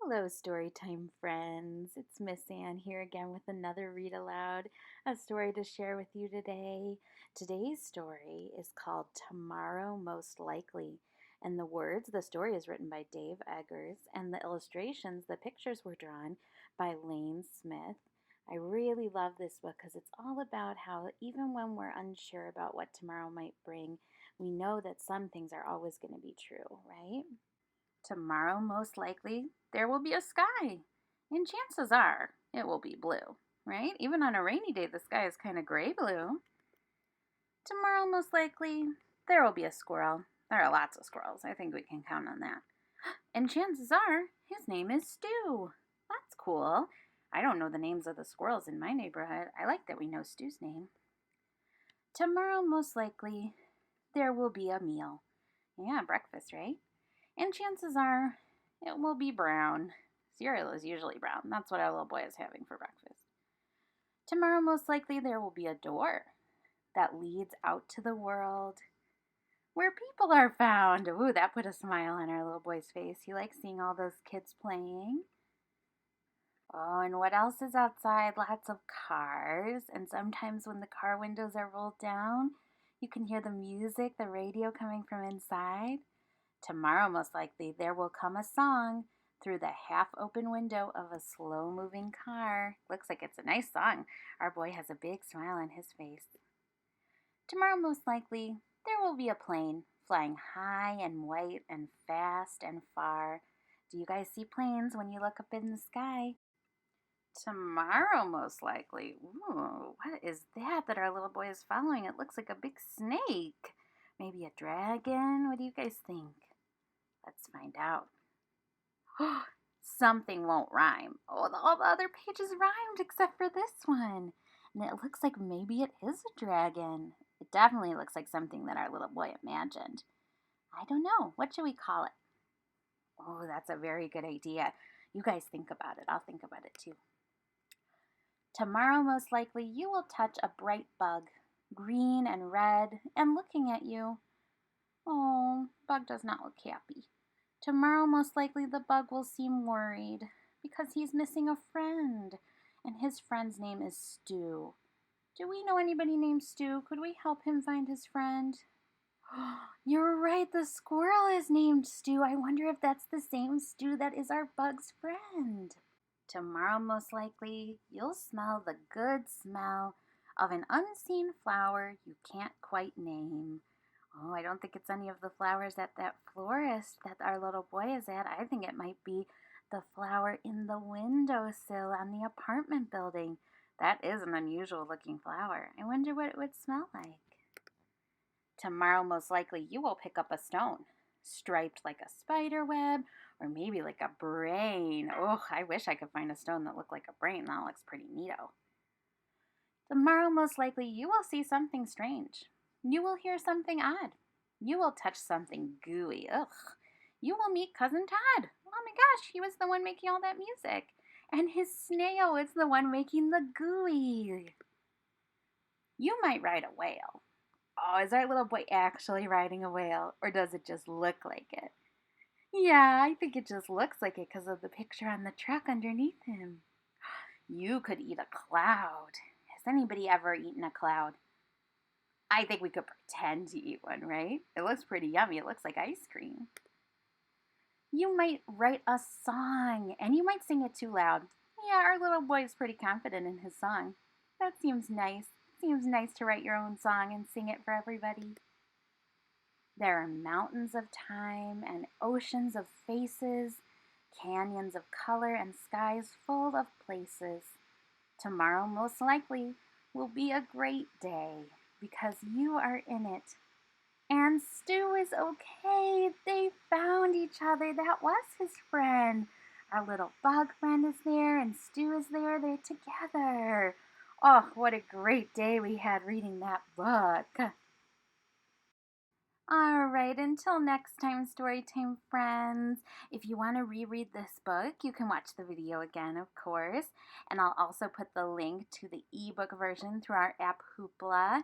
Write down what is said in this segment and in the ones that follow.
Hello, Storytime friends. It's Miss Ann here again with another Read Aloud, a story to share with you today. Today's story is called Tomorrow Most Likely. And the story is written by Dave Eggers, and the illustrations, the pictures were drawn by Lane Smith. I really love this book because it's all about how even when we're unsure about what tomorrow might bring, we know that some things are always going to be true, right? Tomorrow, most likely, there will be a sky. And chances are it will be blue, right? Even on a rainy day, the sky is kind of gray blue. Tomorrow, most likely, there will be a squirrel. There are lots of squirrels. I think we can count on that. And chances are his name is Stu. That's cool. I don't know the names of the squirrels in my neighborhood. I like that we know Stu's name. Tomorrow, most likely, there will be a meal. Yeah, breakfast, right? And chances are it will be brown. Cereal is usually brown. That's what our little boy is having for breakfast. Tomorrow, most likely, there will be a door that leads out to the world where people are found. Ooh, that put a smile on our little boy's face. He likes seeing all those kids playing. Oh, and what else is outside? Lots of cars. And sometimes when the car windows are rolled down, you can hear the music, the radio coming from inside. Tomorrow, most likely, there will come a song through the half-open window of a slow-moving car. Looks like it's a nice song. Our boy has a big smile on his face. Tomorrow, most likely, there will be a plane flying high and white and fast and far. Do you guys see planes when you look up in the sky? Tomorrow, most likely. Ooh, what is that our little boy is following? It looks like a big snake. Maybe a dragon? What do you guys think? Let's find out. Something won't rhyme. Oh, all the other pages rhymed except for this one. And it looks like maybe it is a dragon. It definitely looks like something that our little boy imagined. I don't know. What should we call it? Oh, that's a very good idea. You guys think about it. I'll think about it too. Tomorrow, most likely, you will touch a bright bug, green and red, and looking at you. Oh, bug does not look happy. Tomorrow, most likely, the bug will seem worried because he's missing a friend, and his friend's name is Stu. Do we know anybody named Stu? Could we help him find his friend? You're right, the squirrel is named Stu. I wonder if that's the same Stu that is our bug's friend. Tomorrow, most likely, you'll smell the good smell of an unseen flower you can't quite name. Oh, I don't think it's any of the flowers at that florist that our little boy is at. I think it might be the flower in the windowsill on the apartment building. That is an unusual looking flower. I wonder what it would smell like. Tomorrow, most likely, you will pick up a stone, striped like a spider web, or maybe like a brain. Oh, I wish I could find a stone that looked like a brain. That looks pretty neato. Tomorrow, most likely, you will see something strange. You will hear something odd. You will touch something gooey. Ugh. You will meet Cousin Todd. Oh my gosh, he was the one making all that music. And his snail is the one making the gooey. You might ride a whale. Oh, is our little boy actually riding a whale, or does it just look like it? Yeah, I think it just looks like it because of the picture on the truck underneath him. You could eat a cloud. Has anybody ever eaten a cloud? I think we could pretend to eat one, right? It looks pretty yummy. It looks like ice cream. You might write a song, and you might sing it too loud. Yeah, our little boy is pretty confident in his song. That seems nice. Seems nice to write your own song and sing it for everybody. There are mountains of time and oceans of faces, canyons of color and skies full of places. Tomorrow, most likely, will be a great day because you are in it. And Stu is okay. They found each other. That was his friend. Our little bug friend is there, and Stu is there. They're together. Oh, what a great day we had reading that book. All right, until next time, Storytime friends. If you want to reread this book, you can watch the video again, of course. And I'll also put the link to the ebook version through our app Hoopla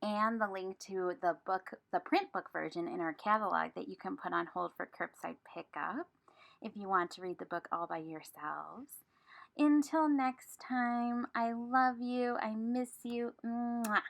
and the link to the print book version in our catalog that you can put on hold for curbside pickup. if you want to read the book all by yourselves. Until next time, I love you. I miss you. Mwah.